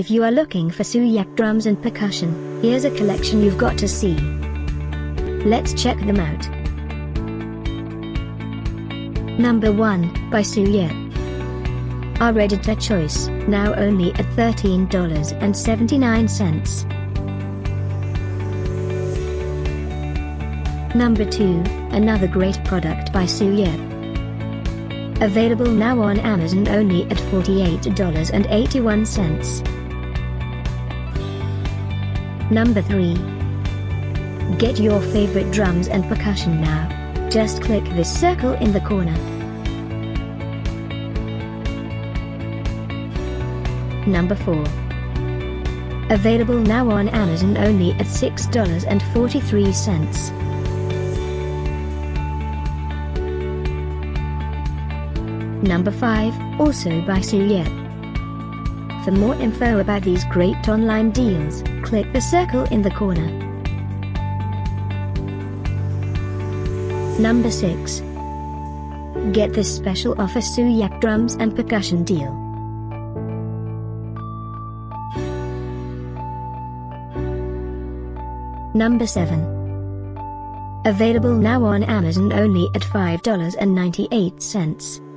If you are looking for Suyep drums and percussion, here's a collection you've got to see. Let's check them out. Number 1, by Suyep. Our editor choice, now only at $13.79. Number 2, another great product by Suyep. Available now on Amazon only at $48.81. Number 3. Get your favorite drums and percussion now. Just click this circle in the corner. Number 4. Available now on Amazon only at $6.43. Number 5, also by Suyep. For more info about these great online deals, click the circle in the corner. Number 6. Get this special offer Suyep drums and percussion deal. Number 7. Available now on Amazon only at $5.98.